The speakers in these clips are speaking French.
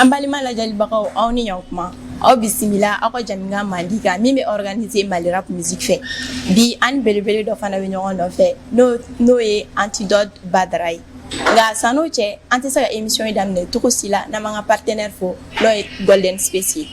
An balima lajɛlibagaw aw ni ɲankuma aw bisimila aw ka jamukan mandi kan min bɛ organiser Mali rap musique fɛ bi an belebele dɔ fana bɛ ɲɔgɔn nɔfɛ n'o ye Antidote Badara ye nka san'o cɛ an tɛ se ka émission in daminɛ cogo si la n'an m'an ka partenaire fo n'o ye Golden Space ye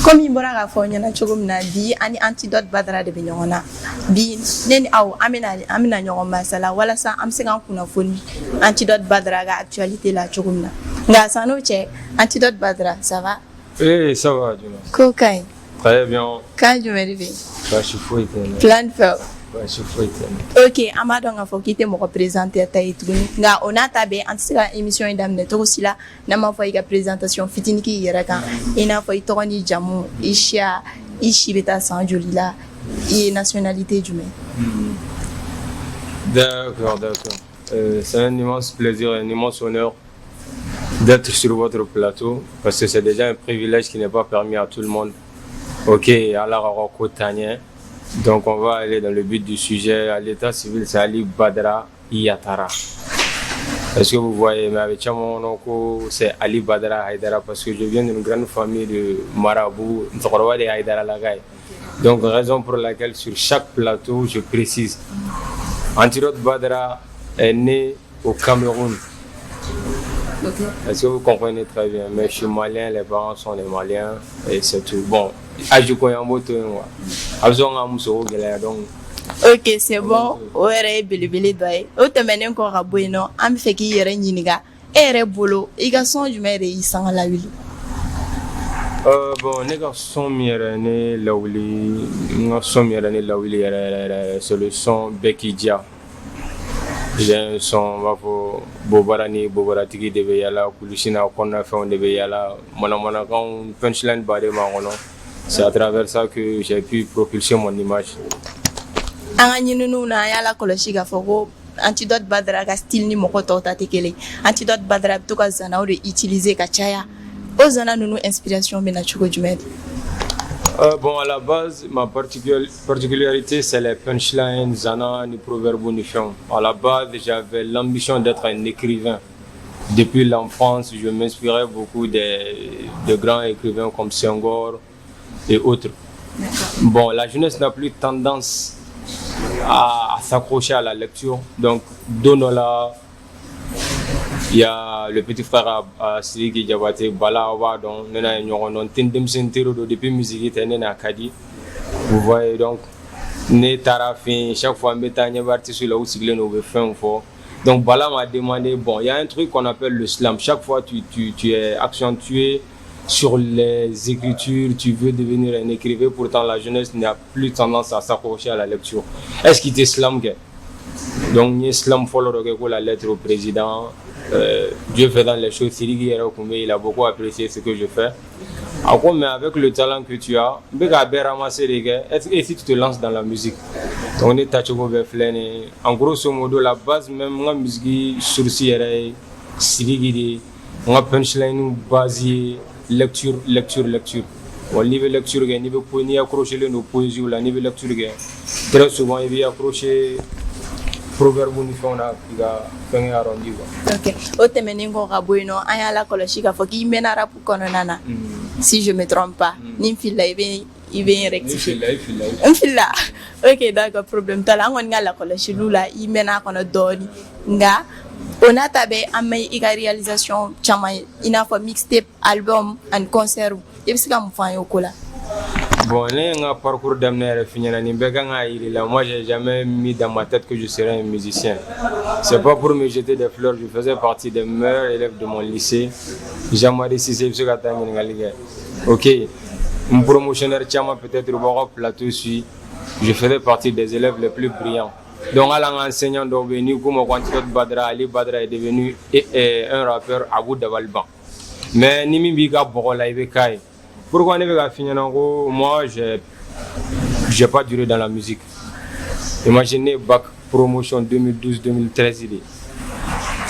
komi n bɔra k'a fɔ ɲɛna cogo min na bi ani Antidote Badara de bɛ ɲɔgɔn na bi ne ni aw an bɛna ɲɔgɔn masala walasa an bɛ se k'an kunnafoni Antidote Badara ka actualité la cogo min na nka san'o cɛ Antidote Badara ça va? Oui, ça va, Juma. Ko ka ɲi? Très bien. Kan jumɛn de bɛ yen? Baasi foyi tɛ n na. Plan de fɛ. Baasi foyi tɛ n na. Ok, an b'a dɔn k'a fɔ k'i tɛ mɔgɔ présenter ta ye tuguni nka o n'a ta bɛɛ an tɛ se ka émission in daminɛ cogo si la n'an m'a fɔ i ka présentation fitinin k'i yɛrɛ kan i n'a fɔ i tɔgɔ n'i jamu i siya i si bɛ taa san joli la i ye nationalité jumɛn? D'accord. C'est un immense plaisir, un immense honneur d'être sur votre plateau parce que c'est déjà un privilège qui n'est pas permis à tout le monde. Ok, alors donc on va aller dans le but du sujet. À l'état civil, c'est Ali Badara Iyatara. Est-ce que vous voyez, mais avec Chamonoko, c'est Ali Badara Haïdara parce que je viens d'une grande famille de marabouts, de Haïdara Lagaï. Donc raison pour laquelle sur chaque plateau, je précise, Antidote Badara est né au Cameroun. Okay. Est-ce que vous comprenez très bien? Mais je suis malien, les parents sont des Maliens et c'est tout. Bon, ok, c'est bon. O yɛrɛ ye belebele dɔ ye. O tɛmɛnen kɔ ka bɔ yen nɔ, an bɛ fɛ k'i yɛrɛ ɲininka. E yɛrɛ bolo, i ka son jumɛn de y'i sanga lawuli? Bon, ne ka son min yɛrɛ ne lawuli, n ka son min yɛrɛ ne lawuli yɛrɛ c'est le son Bɛki Dia. J'ai un son, on va pour Bobara ni Bobaratigi de bɛ yala, Kulusina kɔnɔnafɛnw de bɛ yala, manamanakanw punchline ba de b'an kɔnɔ. C'est à travers ça que j'ai pu propulser mon image. An ka ɲininiw na an y'a lakɔlɔsi k'a fɔ ko Antidote Badara ka style ni mɔgɔ tɔw ta tɛ kelen. Antidote Badara bɛ to ka zanaw de utiliser ka caya. O zana ninnu inspiration bɛ na cogo jumɛn de? Bon, à la base, ma particularité, c'est les punchlines, zana, ni proverbes, ni fions. À la base, j'avais l'ambition d'être un écrivain. Depuis l'enfance, je m'inspirais beaucoup de grands écrivains comme Senghor et autres. Bon, la jeunesse n'a plus tendance à s'accrocher à la lecture. Donc, donnons-la. Il y a le petit frère à Sidi Diabaté, Bala Awadon, depuis musique, vous voyez donc, ne tarafin, chaque fois, je suis sur la où donc Bala m'a demandé, bon, il y a un truc qu'on appelle le slam. Chaque fois, tu es accentué sur les écritures, tu veux devenir un écrivain, pourtant la jeunesse n'a plus tendance à s'accrocher à la lecture. Est-ce qu'il te slam? Donc, il slam follow la lettre au président. Dieu fait dans les choses, il a beaucoup apprécié ce que je fais. Alors, mais avec le talent que tu as, et si tu te lances dans la musique, on est en grosso modo, la base même, la musique, sourcil, on a punchline basé, lecture. Au niveau lecture, il y a accrocher nos poésies, au niveau lecture, très souvent, il y a accrocher. Proverbe ni fɛnw na k'i ka fɛngɛ arrondi quoi. Ok, o tɛmɛnen kɔ ka bɔ yen nɔ an y'a lakɔlɔsi k'a fɔ k'i mɛnna rap kɔnɔna na si je me trompe pas ni n filila i bɛ n rectifier. N filila ok d'accord problème t'a la an kɔni ka lakɔlɔsiliw la i mɛnna a kɔnɔ dɔɔni nka o n'a ta bɛɛ an bɛ i ka réalisation caman ye i n'a fɔ mixtape album ani concert i bɛ se ka mun fɔ an ye o ko la? Bon, un parcours d'amener moi j'ai jamais mis dans ma tête que je serais un musicien. C'est pas pour me jeter des fleurs, je faisais partie des meilleurs élèves de mon lycée. Jamais décidé ok, un promotionnaire tiama peut-être au plateau suis. Je faisais partie des élèves les plus brillants. Donc à l'enseignant d'Oveni, comme Antidote Badara, Ali Badara est devenu un rappeur à bout de Valban. Mais Nimi Biga Borola Ibekai. Pourquoi on est venu finir en gros? Moi, j'ai pas duré dans la musique. Imaginez bac promotion 2012-2013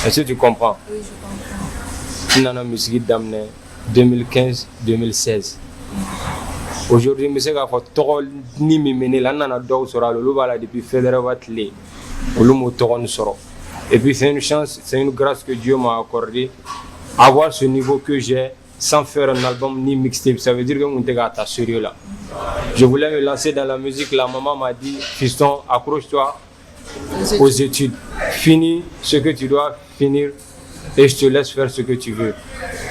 Est-ce que tu comprends? Oui, je comprends. Dans la musique d'amener 2015-2016. Aujourd'hui, je sais qu'il faut ni me mener là, on a deux sur le depuis fédéral Watley, et puis c'est une chance, c'est une grâce que Dieu m'a accordé. Avoir ce niveau que j'ai, sans faire un album ni mixtape. Ça veut dire que mon gars est sérieux là. Je voulais me lancer dans la musique. La maman m'a dit, fiston, accroche-toi aux études. Finis ce que tu dois finir et je te laisse faire ce que tu veux.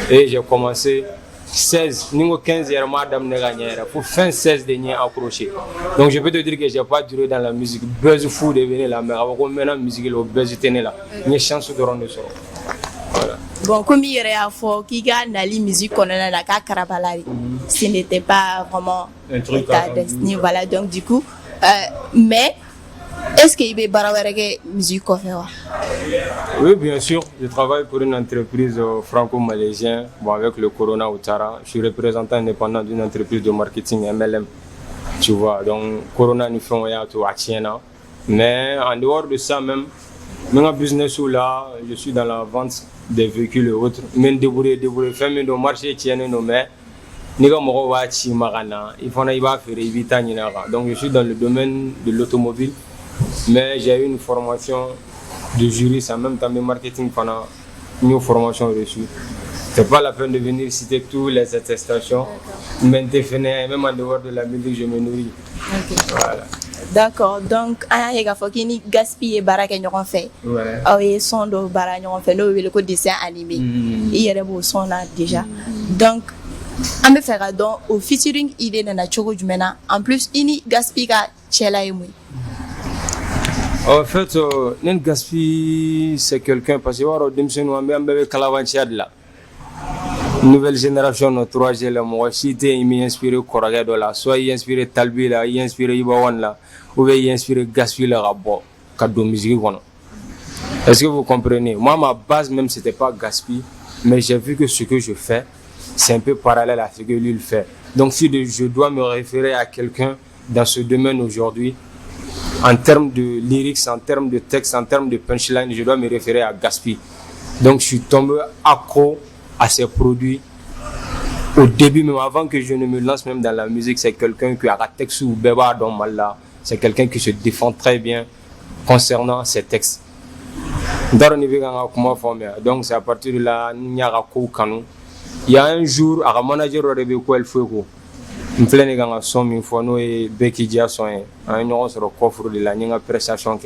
Et j'ai commencé 16, niveau 15 hier, madame n'est gagné. Pour fin 16 derniers accroché. Donc je peux te dire que je n'ai pas duré dans la musique. Buzz fou de venir là, mais maintenant la musique, le buzz était là. Il y a chance de rendre ça. Voilà. Bon, comme il y a fois qui gagne la musique qu'on a la carabalari, ce n'était pas vraiment un truc destiné. Voilà, donc du coup, mais est-ce qu'il y a des musique qu'on fait? Oui, bien sûr. Je travaille pour une entreprise franco-malaisienne. Bon, avec le Corona Outara, je suis représentant indépendant d'une entreprise de marketing MLM. Tu vois, donc Corona nous fait un tout à Tiena. Mais en dehors de ça même, mon business là, je suis dans la vente des véhicules et autres. Mais débrouiller, faire mes marchés Tiena nos mais il faut faire. Donc je suis dans le domaine de l'automobile. Mais j'ai eu une formation de juriste en même temps de marketing pendant une formation reçue. C'est pas la peine de venir citer toutes les attestations. Mais même en dehors de la musique, je me nourris. Okay. Voilà. D'accord. Donc, il y a des gaspillés baraka ñoo fait. Ouais. Et son de baraka ñoo fait. Nous le dessin animé. Il y a des beaux sons là déjà. Donc, on me faire donc au featuring idée de la choco du mena. En plus, ini gaspilla chela et moi. En fait, un gaspille, c'est quelqu'un parce que nouvelle génération, notre 3G, moi, si il m'a inspiré Koragé de là, soit il inspiré Talbi là, il inspiré Ibawan là, ou bien il inspiré Gaspille là, cadeau musique. Est-ce que vous comprenez? Moi, ma base même, c'était pas Gaspille, mais j'ai vu que ce que je fais, c'est un peu parallèle à ce que lui fait. Donc, si je dois me référer à quelqu'un dans ce domaine aujourd'hui, en termes de lyrics, en termes de texte, en termes de punchline, je dois me référer à Gaspille. Donc je suis tombé accro à ces produits au début, même avant que je ne me lance même dans la musique. C'est quelqu'un qui a un texte ou Beba dans Mala. C'est quelqu'un qui se défend très bien concernant ses textes. Donc c'est à partir de là, il y a un jour, un manager a rêvé quoi il faut. Je suis venu à la somme une fois, nous et Becky Diasson, nous avons sur le coffre de la prestation.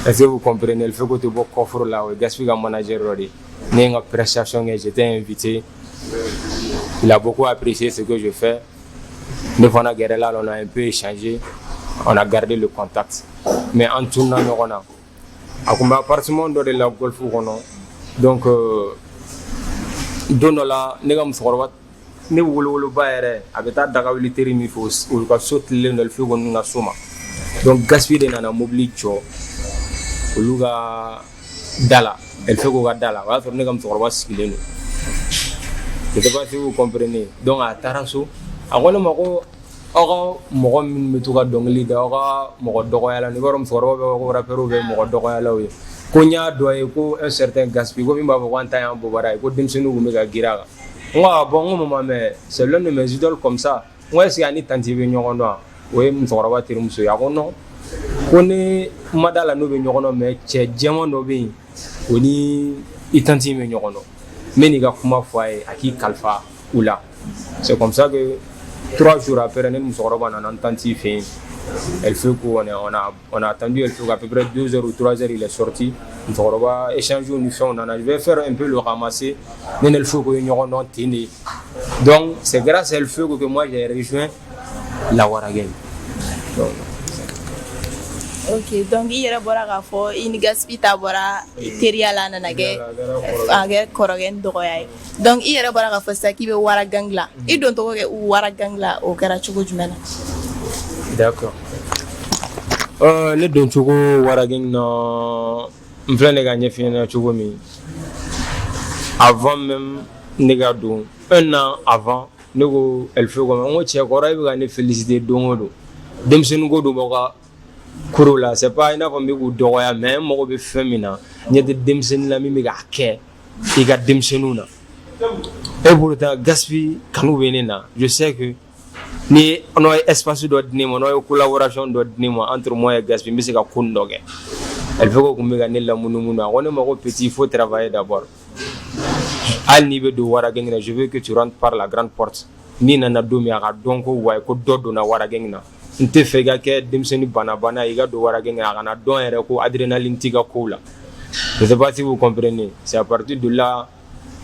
Est-ce que vous comprenez? Le fait que tu as un coffre là, le gaspille manager, nous avons une prestation, j'étais invité. Il a beaucoup apprécié ce que je fais. Nous avons guerre là, on a un peu échangé, on a gardé le contact. Mais en tournant, nous avons un appartement de la golf. Donc, nous avons ne wolo bayere abeta daga militaire mi fo o ka sotle no fi go nga soma donc gaspiller na mobili cho oluga dala el fe go ga dala wa to ne gam to roba skile no je sais pas si vous comprenez donc à taraso agona mako aga mo min metu ga dongli da aga mo do ko yala ni borom so roba ko rapero be mo do ko yala we ko nya doye ko un certain gaspille ko mi ba ko wanta yan bo bara ko dimsenu go me ga giraga. Moi, bon, mais c'est l'un de mes idoles comme ça. Moi, c'est un tanti vigneron. Oui, je suis un peu de yagono. On est madala no vigneron, mais c'est diamant no bien. On est tanti vigneron. Mais il y a kuma foi à qui kalfa ou là. C'est comme ça que 3 jours après, nous sommes en tanti fin. Elle fait qu'on on a attendu, elle fait à peu près 2 heures ou 3 heures, il est sorti. Nous avons échangé, je vais faire un peu le ramasser. Mais elle fait qu'on y tenu. Donc c'est grâce à elle fait que moi j'ai rejoint la Waragen. Ok, donc il y a un peu de gaspita bora teriala nanage age korogen dogoyay. Donc il y a un peu ça qui veut Waragangla. Il donne to ke Waragangla au karachugo jumena. D'accord. Le don chugo Warageng na m'flane gagné fini chugo mi. Avant même négadou 1 an avant nego elle fait comme on tient ko ray gagné féliciter dongodo. Dem senu go do boka Kurola, c'est pas une affaire de doya, mais moi je fais mina. Il y a des démons là, mais il y a des démons là. Et pourtant, gaspille, quand nous venons là, je sais que ni on a espace de donner, on a une collaboration de donner entre moi et gaspille, mais c'est qu'à kondoge. Elle veut que nous gagnons la mouna. On est petit, il faut travailler d'abord. al ni be do Ouarageng, je veux que tu rentres par la grande porte. Ni nana do mi aga donc way ko do na Ouarageng na. Nte fega ke demseni bana iga do Ouarageng aga na don ere ko adrénaline tiga ko la. Je ne sais pas si vous comprenez. C'est à partir de là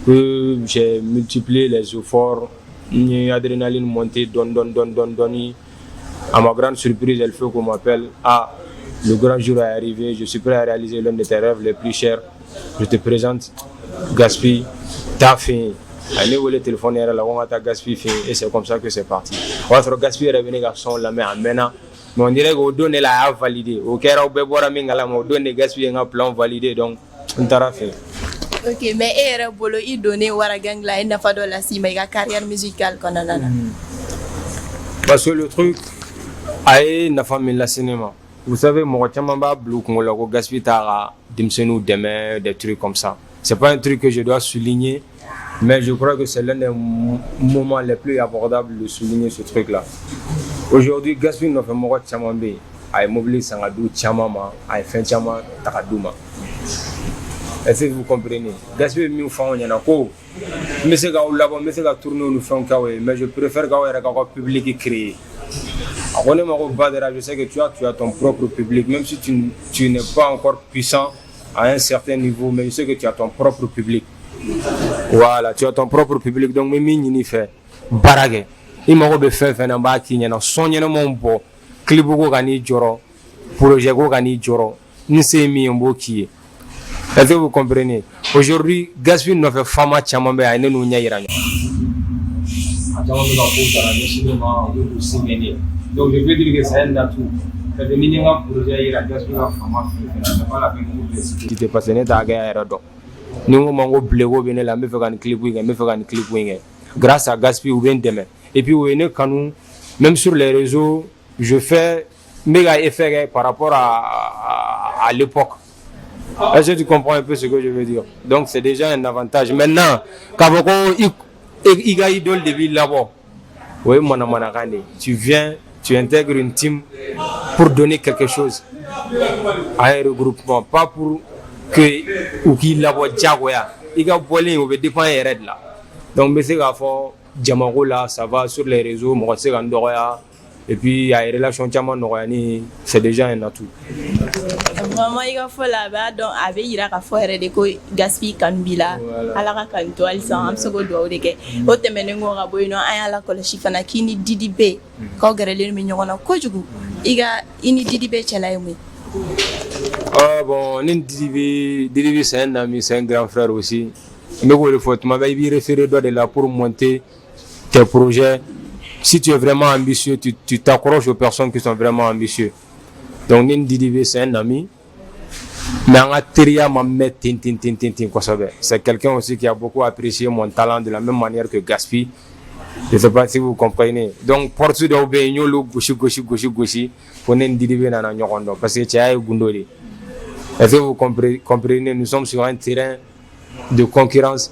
que j'ai multiplié les efforts, l'adrénaline montée, donne. À ma grande surprise, elle fait qu'on m'appelle. Ah, le grand jour est arrivé, je suis prêt à réaliser l'un de tes rêves les plus chers. Je te présente Gaspi, t'as fini. Allez où le téléphone est là, on va ta Gaspi fini. Et c'est comme ça que c'est parti. Votre Gaspi est revenu garçon, la main en menant. Mais on dirait qu'on donne la validé. Au cas où on donne Gaspi un plan validé, donc on t'a fait. Ok, mais et bolo i donné Ouarageng la ina fa do la si ma carrière musicale konana. Parce que le truc aye na famille la cinéma. Vous savez mon chama ba blou ko la ko Gaspi tara dimsenu demain des trucs comme ça. C'est pas un truc que je dois souligner, mais je crois que c'est l'un des moments les plus abordables de souligner ce truc là. Aujourd'hui Gaspi no fait mon chama be ay mobile sangadu chama ma ay fin chama takaduma. Est-ce que vous comprenez? Gaspi mi fa on yana ko mais c'est ga labo mais c'est ga tourner nous font kawe mais je préfère ga wera ga public créé. Je sais que tu as ton propre public, même si tu n'es pas encore puissant à un certain niveau, mais je sais que tu as ton propre public. Voilà, tu as ton propre public, donc même ni fait barage. Il m'a dit faire un bâti, il y a un son, il y a un bon clip go gani joro, projet go gani joro, ni c'est mis un beau qui est. Est-ce que vous comprenez? Aujourd'hui, Gaspi ne fait femme à Chamambe à une nounia iranienne. Donc je peux dire que c'est un atout. C'est le minimum pour dire que Gaspi va faire pas la peine de vous qui te passe net à gagner. Nous mango blego bien la me faire un clip wing, grâce à Gaspi ou bien demain. Et puis quand nous, même sur les réseaux, je fais méga effet par rapport à l'époque. Est-ce que tu comprends un peu ce que je veux dire? Donc c'est déjà un avantage. Maintenant, quand il y a idole de ville là-bas, oui, tu viens, tu intègres une team pour donner quelque chose à un regroupement, pas pour que ou qu'il la voit diagoya. Il y a bolé, on veut dépendre des règles là. Donc mais c'est qu'à fond, Diamaro là, ça va sur les réseaux, moi c'est Gandoria, et puis il y a une relation Diamant-Noriani, c'est déjà un atout. Vraiment il faut là-bas donc avec il a faire des co Gaspi Kanbila ala ka kanto alisa am sogo do deke o temene ngora boyno ay ala ko shifana kini didibe ko garele mi nyona ko jugu iga ini didibe chelay mu. Ah bon, Didibe c'est un ami, c'est un grand frère aussi. Mais pour le faut tu m'avais référé de là pour monter tes projets. Si tu es vraiment ambitieux, tu t'accroches aux personnes qui sont vraiment ambitieux. Donc Didibe c'est un ami. Mais c'est quelqu'un aussi qui a beaucoup apprécié mon talent de la même manière que Gaspi. Je ne sais pas si vous comprenez. Donc, porte de Obéigno, le gauchi, pour Didibe Nana Nyokondo, parce que tu as Gundoli. Est-ce que vous comprenez? Nous sommes sur un terrain de concurrence.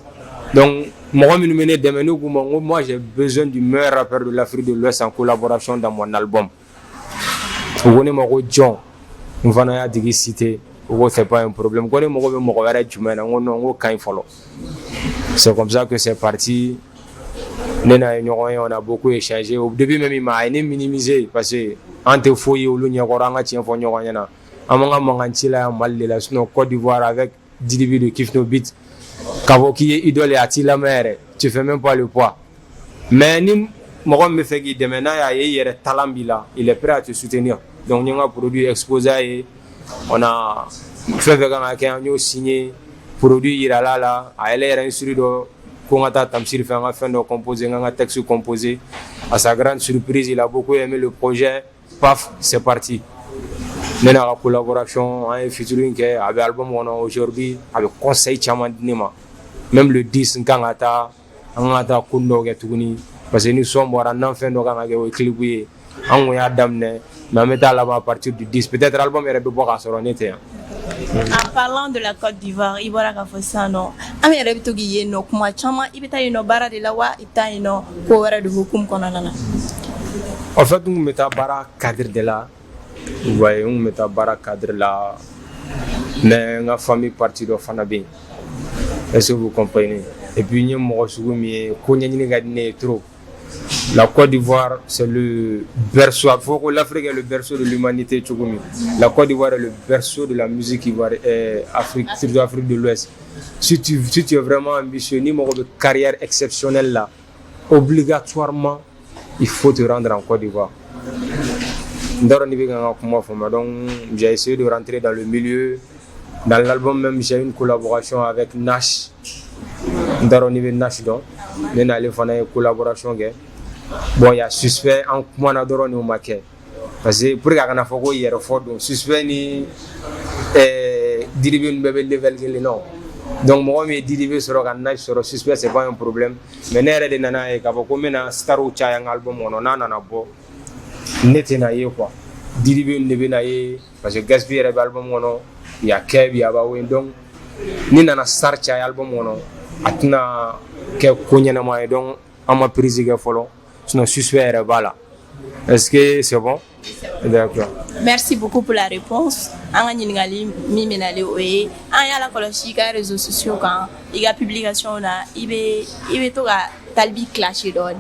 Donc, moi, j'ai besoin du meilleur rappeur de l'Afrique de l'Ouest en collaboration dans mon album. Vous connaissez mon John, nous venons de citer. C'est pas un problème. C'est comme ça que c'est parti. On a beaucoup échangé. Au début même il m'a minimisé parce que entre foyer ou l'Union tient pour nous rien. Amanga mangantila mal de la Côte d'Ivoire avec Didibe de Kifno Beat. Quand qui est idole et Attila Mère, tu fais même pas le poids. Mais ni moi me fait que maintenant il y a talent il est prêt à te soutenir. Donc on a produit exposé. On a fait un signé produit irala a l'air instruit de Kongata Tamsir fait un fin de composer un texte composé. À sa grande surprise, il a beaucoup aimé le projet. Paf, c'est parti. Maintenant la collaboration un featuring avec l'album on a aujourd'hui avec conseil Chaman Nima. Même le 10 Kangata Angata Kundo Getuni parce que nous sommes en fin de clip on a damné. Mais là-bas à partir du 10, peut-être l'album est de boire à son été. En parlant de la Côte d'Ivoire, il y a un non. Ami rebi gi no kuma chama ibita ino bara de lawa ita ino ko wara de hukum konana. En fait, on met à bara cadre de là. Vous voyez, on met à bara cadre là. Mais la famille partie de Fanabi. Est-ce que vous comprenez? et puis il y a trop. La Côte d'Ivoire, c'est le berceau. Il faut que l'Afrique est le berceau de l'humanité. La Côte d'Ivoire est le berceau de la musique ivoirienne, surtout Afrique de l'Ouest. Si tu es vraiment ambitieux, ni une carrière exceptionnelle là, obligatoirement, il faut te rendre en Côte d'Ivoire. Donc, j'ai essayé de rentrer dans le milieu. Dans l'album même, j'ai une collaboration avec Nash. Dans le Nash, donc, il y a une collaboration. Bon, il y a Suspect en moi au maquet. Parce que pour qu'on a fait hier fort, donc Suspect ni dérivé une bébé level non. Donc moi me dérivé sur un Nash sur Suspect, c'est pas un problème. Mais n'ère de nana et kabo comme na star ou chaya un album on a nana bo. N'était na quoi. Dérivé une bébé na parce que gaspiller l'album on il y a Kev, il y a Bawen donc ni nana star chaya album on atna ke konya na ma donc à ma prise que follow. Sinon Suspect voilà. Est-ce que c'est bon? D'accord. Merci beaucoup pour la réponse. Anga nyingali mimenale oye. Anya la koloshi ka réseaux sociaux quand il y a publication là, il veut to ga talbi clasher don.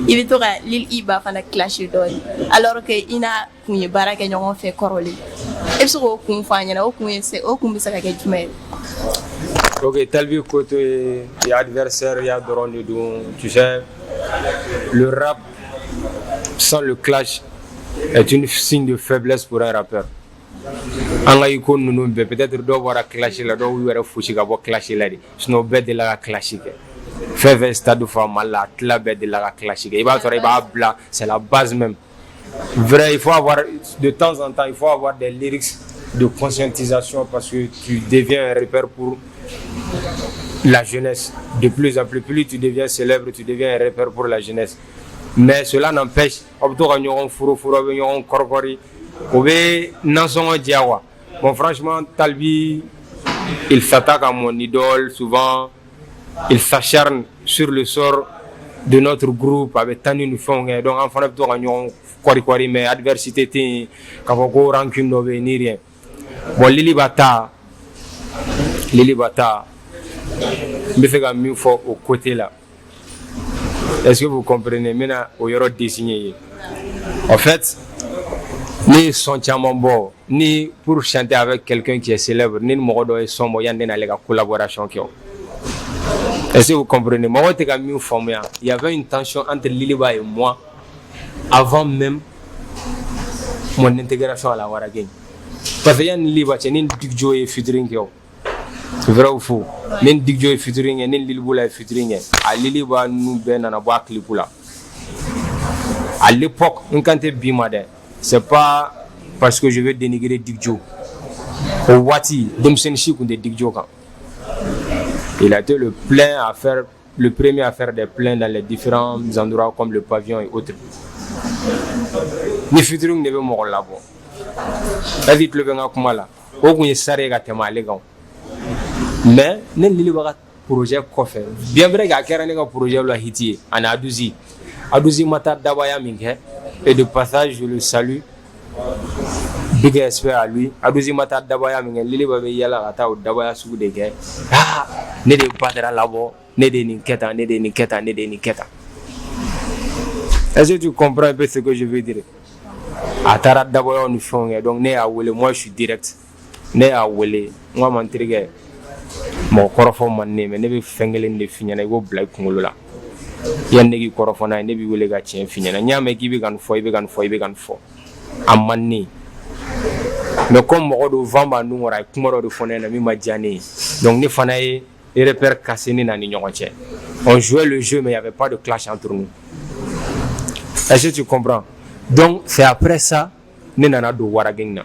Il veut to ga lil iba fana clasher don. Alors que ina kunye baraka nyongo fait koroli. Est-ce que kun fanya na o kun se o kun bisa ka ke jumel. Ok, talbi côté et adversaire il y a drone de tu sais le rap sans le clash est une signe de faiblesse pour un rappeur. Peut-être doit voir clasher là, doit voir fouchi ka clasher là. Sinon bête de la clasher. Faire stade formal là, la bête de la clasher. Il va bla, c'est la base même. Vrai, il faut avoir de temps en temps, il faut avoir des lyrics de conscientisation parce que tu deviens un repère pour la jeunesse. De plus en plus tu deviens célèbre, tu deviens un repère pour la jeunesse. Mais cela n'empêche, bon franchement, Talbi, il s'attaque à mon idole souvent, il s'acharne sur le sort de notre groupe avec tant d'uniformes. Donc, en fait, mais adversité, rancune, ni rien. Bon, Lili Bata, je fais un mieux fort au côté là. Est-ce que vous comprenez maintenant au yoro désigné? En fait, ni son chamambo, ni pour chanter avec quelqu'un qui est célèbre, ni modo et son moyen de la collaboration qui ont. Est-ce que vous comprenez? Moi, il y avait une tension entre Liliba et moi avant même mon intégration à la Warageng. Parce que Liliba, c'est une Digjo et featuring. C'est vrai ou faux? Nen Digjo est featuring, nen Lilboula est featuring. À Liliba, nous ben en avoir clipula. À l'époque, quand tu es bimade, c'est pas parce que je veux dénigrer Digjo. Au Wati, Demsenchi ou des Digjo. Il a été le premier à faire des plaints dans les différents endroits comme le pavillon et autres. Ni featuring ne veut mourir là-bas. La vie le venga comme là. Au moins ça tema les gars. Mais nen lili baga projet kofe bien vrai ga kera nga projet la hiti ana aduzi mata dabaya minge et de passage je le salue big respect à lui aduzi mata dabaya minge lili babe yala ata o dabaya su de ke ne de patera labo ne de ninketa est-ce que tu comprends un peu ce que je veux dire atara dabaya on fonge donc ne a wele moi je suis direct ne a wele moi m'intrigue mon korofo manne mais ne be fengelen de finyana go black kungolola yanne gi korofo na ne bi wele ga chien finyana nyame gi be gan fo amanni mais comme mo do vamba nu ngora kumoro do fonena mi majani donc ni fanaye et repère cassé ni nani nyonche on jouait le jeu mais il y avait pas de clash entre nous. Est-ce que tu comprends? Donc c'est après ça ne nana do Warageng na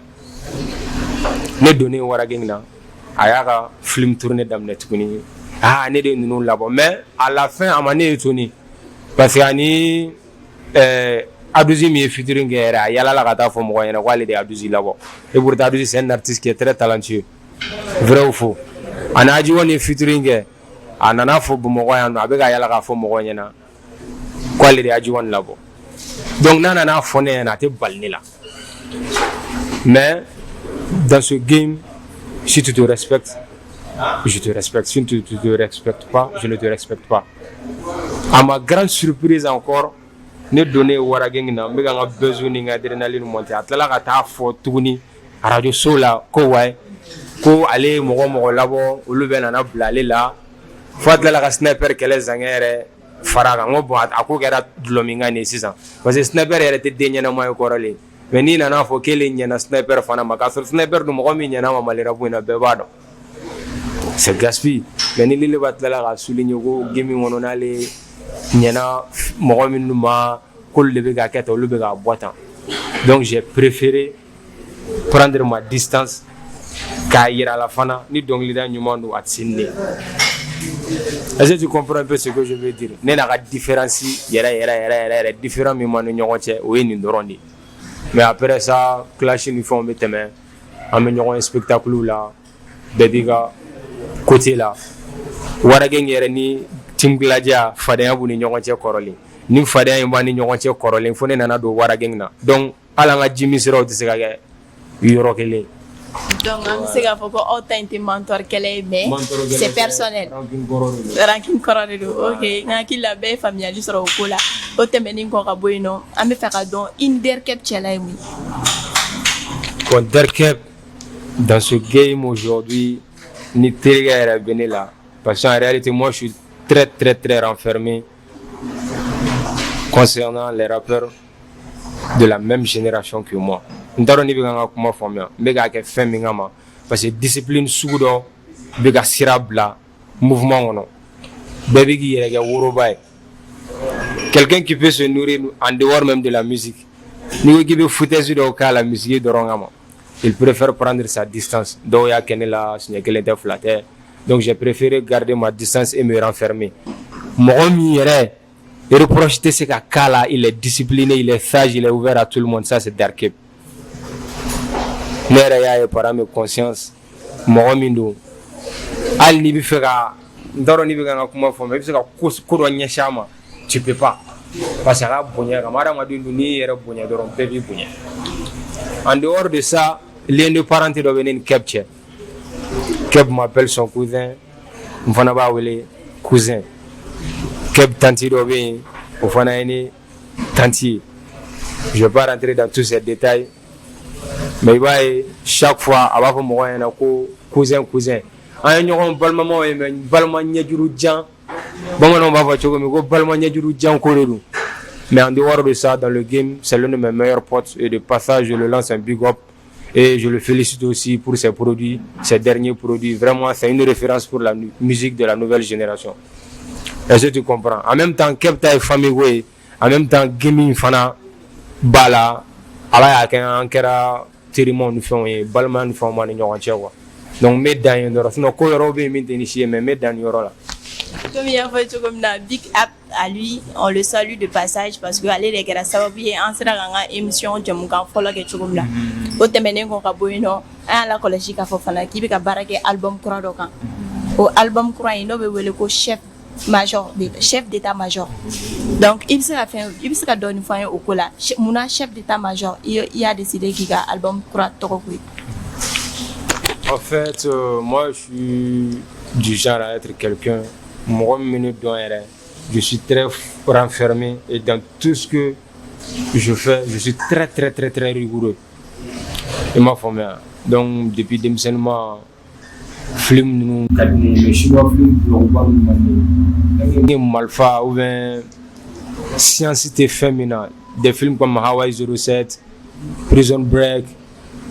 ne donné Warageng na ayaka film tourné d'amnet kuni ne de nous là-bas mais à la fin amane etoni parce que ani Aduzi mi featuring era yala la kata fo mo yana wale de Aduzi là-bas et pour Aduzi c'est un artiste qui est très talentueux vrai ou faux anaji woni featuring anana fo mo yana abega yala ka fo mo yana wale de aji won là-bas donc nana fo ne na te balni là mais dans ce game si tu te respectes, je te respecte. Si tu ne te respectes pas, je ne te respecte pas. À ma grande surprise encore, ne donné warageng na mbega nga besoin ni adrénaline monter atala ka ta fo tuguni radio sola ko way ko ale mo labo ulu be na blale la fadla la sniper kele zangere faraga ngo bo ako gera dlominga ni sisan parce que sniper era te denya na moy korale mais ni na fo kele nyana sniper fana maka so sniper du mo mi nyana ma malera buina be bado c'est gaspille mais ni le batla la souligner ko gaming wono na le nyana mo mi numa kol le be ga keta le be ga boitan donc j'ai préféré prendre ma distance ka ira la fana ni donc lida nyuma do atsinne. Est-ce que tu comprends un peu ce que je veux dire? N'est la différence yera différent mais moi nous oui ni ndorondi. Mais après ça clash nous font mettre main en un spectacle là bebiga côté là warageng yera ni tinglaja fadaya bu ni nyonche koroli ni fadaya mbani nyonche koroli fone nana do warageng na donc ala nga jimi sero de sega yoro kele. Donc, on sait qu'il mentor mais c'est personnel. Ranking Corona. Ok, il y a une famille sur le coup là. Au thème de Nicoraboino, on me fait donc une derkep chelai. Derkep dans ce game aujourd'hui, ni très bien là. Parce qu'en réalité, moi je suis très renfermé concernant les rappeurs de la même génération que moi. Ndaro ni biganga kuma famia mbega ke femi ngama parce que discipline sudo bega sirabla mouvement ngono bébé qui yere woro bay quelqu'un qui peut se nourrir en dehors même de la musique ni qui peut fouter sur le cas la musique de rongama il préfère prendre sa distance do ya kenela signekele de flatter donc j'ai préféré garder ma distance et me renfermer mo mi yere et reprocher ce kala il est discipliné il est sage il est ouvert à tout le monde ça c'est Darkep. Nera ya para mes conscience mo mindo al ni bi fera ndoro ni bi nga kuma fo me bi ka ko do nya shama tu peux pas parce que la bonya kamara ma dindu ni yere bonya do rompe bi bonya en dehors de ça l'un de parents do benen capture Keb m'appelle son cousin mfana ba wele cousin Keb tanti do be o fana ene tanti je vais pas rentrer dans tous ces détails. Mais chaque fois, avant que moi un cousin, un yon balmamo et balman yajuru jan, bon on va voir go balman yajuru jan koreru. Mais en dehors de ça, dans le game, c'est l'un de mes meilleurs potes et de passage, je le lance un big up et je le félicite aussi pour ses produits, ses derniers produits. Vraiment, c'est une référence pour la musique de la nouvelle génération. Est-ce que tu comprends? En même temps, Kepta et famille, en même temps, gaming fana bala. Ala ya kera tirimo nous font et balman nous font man ñoxon ci quoi donc mes dans yoro sinon ko yoro be min initié mais mes dans yoro là comme il y a fait comme na big up à lui on le salue de passage parce que aller les gars ça va bien en sera nga émission jam ka follow ke comme là au temene ko ka boyno a la collège ka fofana ki bi ka barake album kura do kan au album kura ino be wele ko chef d'état-major. Donc, il sera donné fin au cola. Mon chef d'état-major, il a décidé qu'il y a un album pour Torokui. En fait, moi, je suis du genre à être quelqu'un. Je suis très renfermé et dans tout ce que je fais, je suis très rigoureux. Et ma famille. Donc, depuis démissionnement, film le chinois film malfa ou bien science féminin des films comme Hawaii 07 Prison Break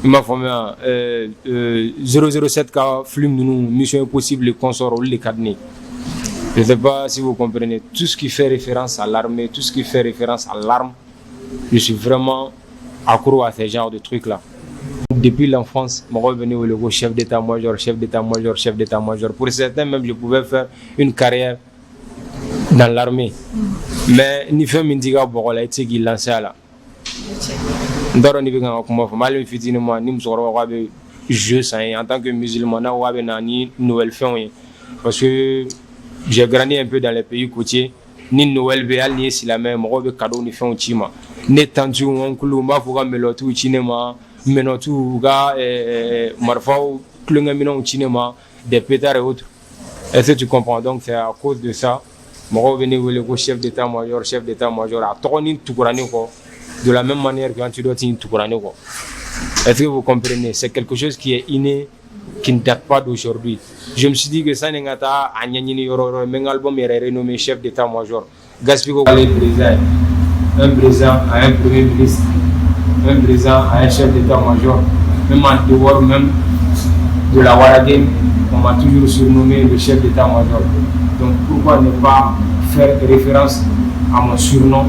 ma famille 007 ka film nous Mission Impossible les consorts ou les cadenets. Je ne sais pas si vous comprenez tout ce qui fait référence à l'armée, tout ce qui fait référence à l'arme. Je suis vraiment accro à ce genre de trucs là. Depuis l'enfance, je suis revenu au chef d'état-major. Pour certains, même, je pouvais faire une carrière dans l'armée. Mais ni fait mindiga bokola été qui lancé là. Ndoro ni binga kuma fa malum fitini mo ni musoro wa be jeu ça en tant que musulman na wa be na ni Noël fin parce que j'ai grandi un peu dans les pays côtiers ni Noël be al ni islamé mo be cadeau ni fin chima ne tantu onkulu ma fuga melotu cinema menotu ga marfau klunga mino cinema des pétards et autres. Est-ce que tu comprends? Donc c'est à cause de ça. Moi, je suis chef d'état-major, à tourner tout de la même manière que tu dois tout. Est-ce que vous comprenez? C'est quelque chose qui est inné, qui ne date pas d'aujourd'hui. Je me suis dit que ça n'est pas un album est renommé chef d'état-major. Gaspiko un président à un premier ministre, un président à un chef d'état-major, même en dehors même de la Waragame, on m'a toujours surnommé le chef d'état-major. Donc pourquoi ne pas faire référence à mon surnom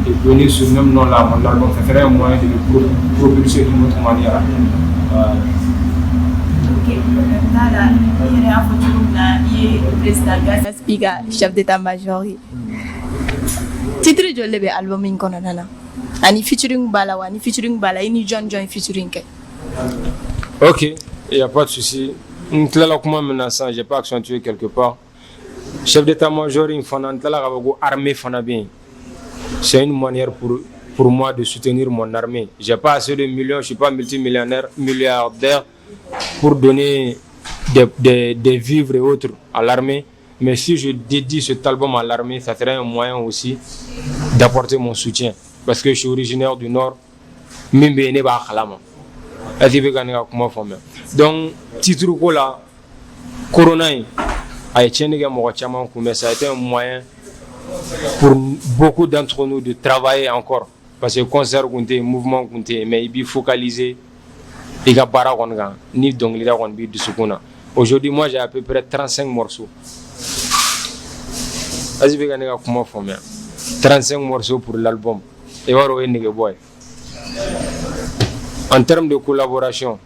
et donner ce même nom-là à mon album? Ça serait un moyen de le propulser d'une autre manière. Ok, là, il y a un président Gaspika, chef d'état-major. Titre de l'album in Konana. Ani featuring Bala, ani featuring Bala, ini John featuring. Ok, il n'y a pas de souci. Comment menaçant, je n'ai pas accentué quelque part. Chef d'état-major, il faut armée. C'est une manière pour moi de soutenir mon armée. Je n'ai pas assez de millions, je ne suis pas multimillionnaire, milliardaire pour donner des vivres et autres à l'armée. Mais si je dédie cet album à l'armée, ça serait un moyen aussi d'apporter mon soutien. Parce que je suis originaire du Nord. Donc, titre là, Corona a été mais ça a été un moyen pour beaucoup d'entre nous de travailler encore. Parce que concert, mouvement, mais il faut focaliser. Aujourd'hui, moi j'ai à peu près 35 morceaux. 35 morceaux pour l'album. En termes de collaboration,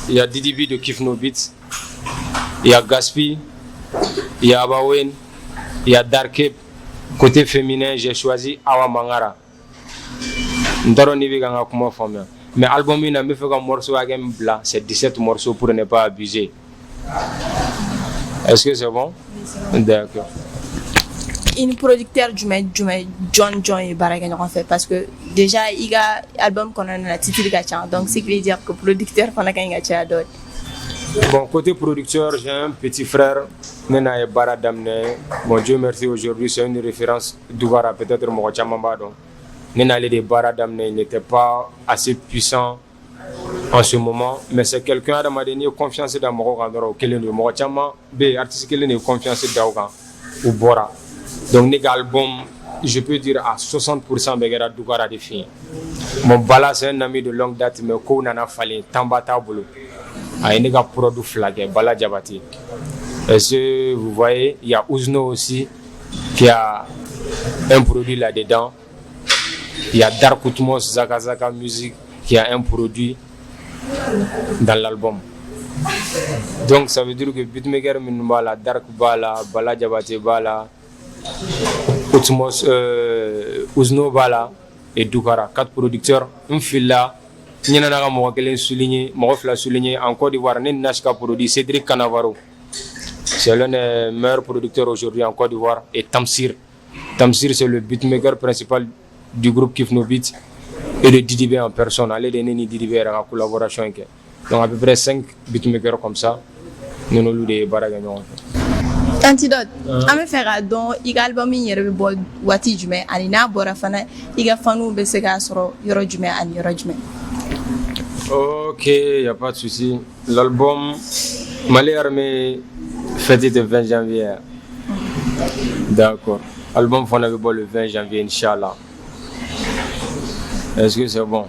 il y a Didibi de Kif No Beats, il y a Gaspi, il y a Abawen, il y a Darkep. Côté féminin, j'ai choisi Awa Mangara. Mais l'album, il a fait un morceau à Game Blanc, c'est 17 morceaux pour ne pas abuser. Est-ce que c'est bon? D'accord. Un producteur John et Baragan en fait parce que déjà il y a un album qu'on a un titre de donc c'est veut dire que le producteur qu'on a gagné d'autres. Bon, côté producteur, j'ai un petit frère, Nena et Bara Damne. Bon, Dieu merci, aujourd'hui c'est une référence d'Ougara, peut-être Mokochamambadon. Nena et Bara Damne, il n'était pas assez puissant en ce moment, mais c'est quelqu'un qui m'a donné confiance dans Mokochama, Mokochama, artiste qui a donné confiance dans ou Bora. Donc, les albums, je peux dire à 60% de Dougara de filles. Mon Bala, c'est un ami de longue date, mais qu'on en a fallu, Tambata Bolo. Il y a un produit flagué, Bala Djabati. Est-ce que vous voyez, il y a Ouzno aussi, qui a un produit là-dedans. Il y a Dark Outmos, Zakazaka Music, qui a un produit dans l'album. Donc, ça veut dire que Beatmaker Minbala, Dark Bala, Bala Djabati Bala, Outmos, Ouzno Bala et Dougara, 4 producteurs, un fil là. Nous avons souligné en Côte d'Ivoire, nous produit Cédric Canavaro. C'est l'un des meilleurs producteurs aujourd'hui en Côte d'Ivoire. Et Tamsir. Tamsir, c'est le beatmaker principal du groupe Kif No Beats et de Didibé en personne. Allez, Didibé en collaboration. Donc à peu près 5 beatmakers comme ça. Nous avons des baragagnons. Antidote. Ame fera don iga album yere be bol wati jume ani na bora fana iga fanu be se ga soro yoro jume ani yoro jume. Ok, il n'y a pas de souci. L'album Mali Armé fêté le 20 janvier. D'accord. L'album fana be bol le 20 janvier Inch'Allah. Est-ce que c'est bon?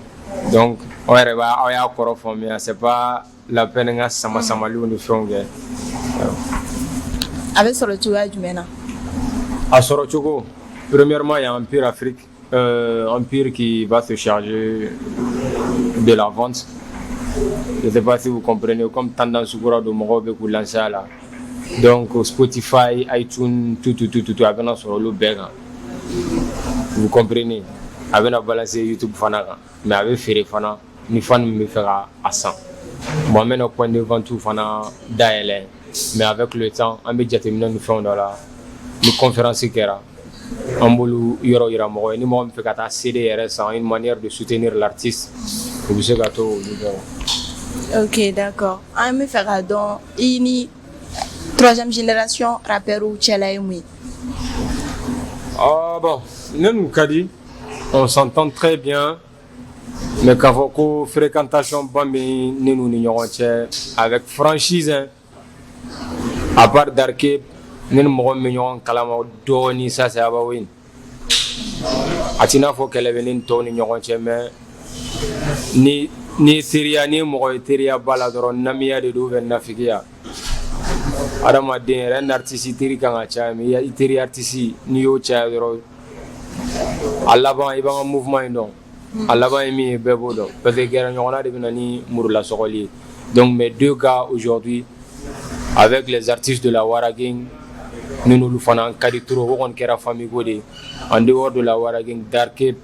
Donc on va encore former, c'est pas la peine de sama lu ni fronge. Avec sur le tour du Mena. À Sorochogo, premièrement, il y a Empire Afrique, Empire qui va se charger de la vente. Je ne sais pas si vous comprenez, comme tendance de Morobe pour lancer là. Donc Spotify, iTunes, tout, avec sur le Béga. Vous comprenez? Avec la balance YouTube Fanaga, mais avec Ferré Fana, ni fan me fera à 100. Moi-même, au point de vente, tout Fana d'ALN. Mais avec le temps, on média terminé nous faisons dans la conférence qui era. On boulot yoro ira mo ni mo fait kata CDRS en une manière de soutenir l'artiste. Vous savez gâteau. Ok, d'accord. An bɛ fɛ k'a dɔn i ni troisième génération rappeur cɛla ye mun ye? Ah bon, nous Kadi, on s'entend très bien, mais k'a fɔ ko fréquentation ba bɛ ne n'u ni ɲɔgɔn cɛ avec franchise, hein. À part Darké, ne ni mɔgɔ min bɛ ɲɔgɔn kalama dɔɔni, ça c'est Abawin. A t'i n'a fɔ kɛlɛ bɛ ne ni tɔw ni ɲɔgɔn cɛ, mais ni teriya ni mɔgɔ ye teriya ba la dɔrɔn namiya de don ou bien nafigiya. Adamaden yɛrɛ un artiste teri kan ka caya, mais i teri artiste n'i y'o caya dɔrɔn a laban i b'an ka mouvement in dɔn, a laban ye min ye bɛɛ b'o dɔn, parce que gɛrɛ ɲɔgɔnna de bɛ na ni murulasɔgɔli ye. Donc mes deux gars aujourd'hui avec les artistes de la Wara Gang, nous n'olu fana an ka di trop, o kɔni kɛra famille ko de ye. En dehors de la Wara Gang, Darké,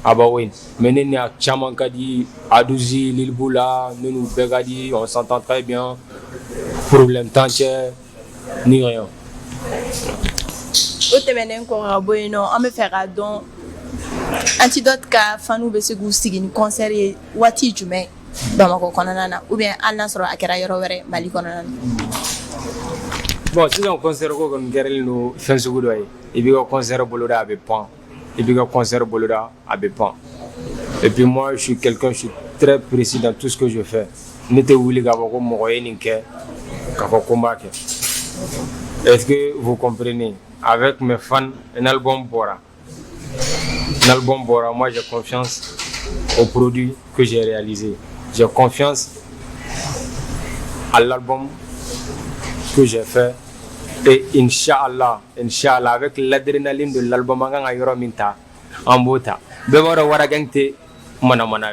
Abawin, mais ne ni a caman ka di, Adouzi, Lil Boula, ne n'u bɛɛ ka di, on s'entend très bien, problème t'an cɛ ni rien. O tɛmɛnen kɔ ka bɔ yen nɔ an bɛ fɛ k'a dɔn Antidote ka faniw bɛ se k'u sigi ni concert ye waati jumɛn Bamakɔ kɔnɔna na ou bien hali n'a sɔrɔ a kɛra yɔrɔ wɛrɛ Mali kɔnɔna na? Bon, sisan concert ko kɔni kɛrɛlen don fɛn sugu dɔ ye, i b'i ka concert boloda a bɛ pan, i b'i ka concert boloda a bɛ pan. Et puis moi je suis quelqu'un, je suis très précis dans tout ce que je fais. Ne tɛ wuli k'a fɔ ko mɔgɔ ye nin kɛ k'a fɔ ko n b'a kɛ. Est-ce que vous comprenez? Avec mes fans, un album bora. Moi j'ai confiance au produit que j'ai réalisé. J'ai confiance à l'album que j'ai fait. Et Inch'Allah, avec l'adrénaline de l'album, on va yoro minta, en bota. Bébaro Wara Gang te manamana,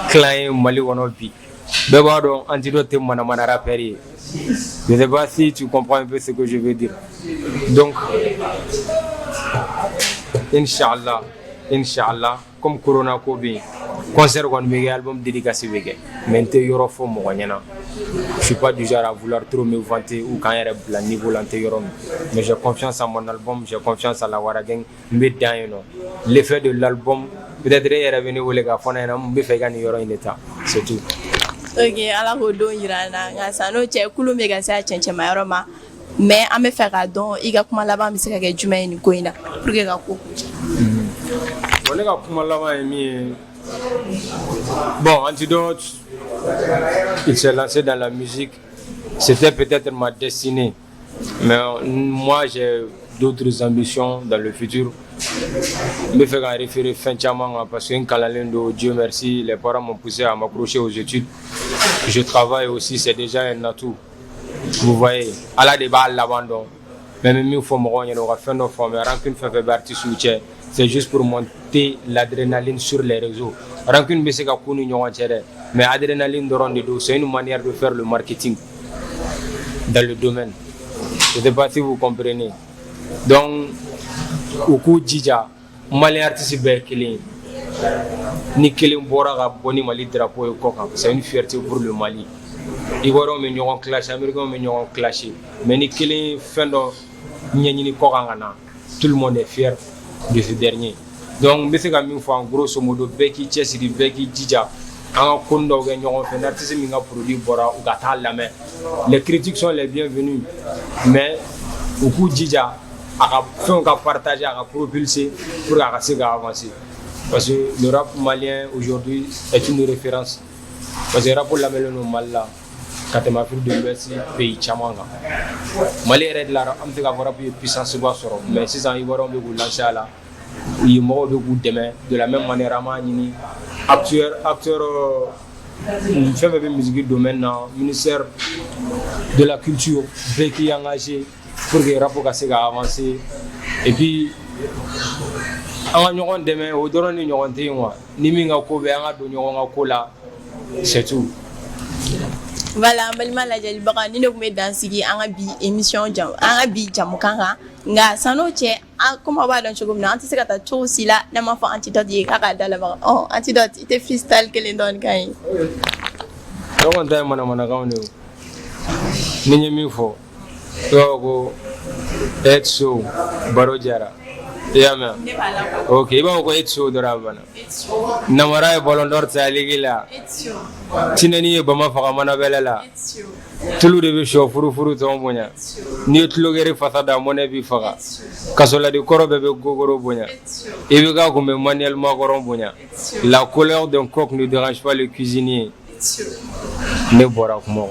client Mali Wanobi. Bébaro Antidote te manamana rapperi. Je ne sais pas si tu comprends un peu ce que je veux dire. Donc, Inch'Allah, comme Corona Kobi, concert qu'on veut, album dédicacé, mais je ne suis pas du genre à vouloir trop me vanter ou quand il y a un niveau l'antérieur. Mais j'ai confiance en mon album, j'ai confiance à la Wara Gang. L'effet de l'album, peut-être qu'il est revenu au Lega Fona, mais il fait un état. C'est tout. Ok, ala ko don yira na nka sa n'o cɛ kulu bɛ ka se a cɛncɛnma yɔrɔ ma mais an bɛ fɛ k'a dɔn i ka kuma laban bɛ se ka kɛ jumɛn ye nin ko in na pour que ka ko kuncɛ. Bon, ne ka kuma laban ye min ye, bon, Antidote, il s'est lancé dans la musique, c'était peut-être ma destinée, mais moi j'ai d'autres ambitions dans le futur. Je me fais référer fin de parce que Dieu merci, les parents m'ont poussé à m'accrocher aux études. Je travaille aussi, c'est déjà un atout. Vous voyez, à la débat, l'abandon. Même si il faut me aura fait nos formes, rancune fait partie soutien. C'est juste pour monter l'adrénaline sur les réseaux. Rancune, mais adrénaline de rendre c'est une manière de faire le marketing dans le domaine. Je ne sais pas si vous comprenez. Donc, au coup Djidja, Mali artiste Berkeley, ni kelen bora ka boni Mali drapeau et coca, c'est une fierté pour le Mali. Ils vont me ñoŋ clash, Américains me ñoŋ clash, mais ni kelen fendo ñeñi coca ngana, tout le monde est fier de ce dernier. Donc, mais c'est quand même en grosso modo Beki Chessiri Beki Djidja, en kondo ga ñoŋ fait artiste mi nga produit bora ou gata la main. Les critiques sont les bienvenues, mais au coup Djidja à partager, à propulser pour avancer. Parce que le rap malien aujourd'hui est une référence. Parce que le rap pour la Mélano Mala, quand tu m'as fait de l'Ouest, pays Chamanga. Mali est là, on fait avoir une puissance sur mais si ça y va, on peut lancer là. Il m'a de goût demain, de la même manière, acteur, fait de musique domaine, ministère de la culture, qui est engagé. Pour que le rap puisse avancer. Et puis, on a demain, on doit nous c'est tout. Voilà, balima lajali baga ni ne kun bɛ dan sigi an ka bi émission jam an ka bi jamukan kan nka san'o cɛ comme aw b'a dɔn cogo min na an tɛ se ka taa cogo si la n'an m'a fɔ Antidote ye k'a k'a dalabaga Antidote i tɛ freestyle kelen dɔɔni kan ye. Ne kɔni ta ye manamanakanw de ye ni n ye min fɔ dɔw ko Edso Baro Jara Yeah, man. Okay, bon, quoi, it's so drama. Namara, Ballon d'Or, c'est Aligila. Tinani, Bama, Faramana Bella. Tulu de show, Furu, Tombonia. New Tlogeri Fatada, Monebi Faga. Casola de Corobe Gogoro Bonia. Et le gars comme Manuel Magoron Bonia. La couleur d'un coq ne dérange pas le cuisinier. Ne boira comment.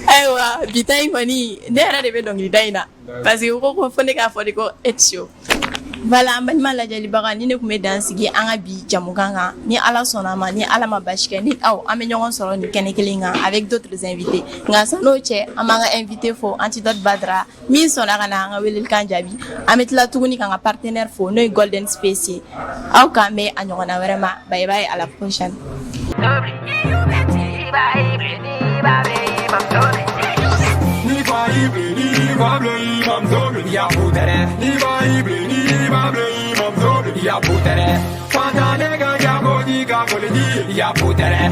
Aywa bitay koni ne yɛrɛ de bɛ dɔnkili da in na parce que ko fo ne k'a fɔ de ko etio voilà an balima lajɛlibaga ni ne tun bɛ dan sigi an ka bi jamukan kan ni ala sɔnna a ma ni ala ma basi kɛ ni aw an bɛ ɲɔgɔn sɔrɔ nin kɛnɛ kelen kan avec d'autres invités nka san'o cɛ an b'an ka invité fo Antidote Badara min sɔnna ka na an ka welelikan jaabi an bɛ tila tuguni k'an ka partenaire fo n'o ye Golden Space ye aw k'an bɛ a ɲɔgɔnna wɛrɛ ma bye bye à la prochaine. Ya putere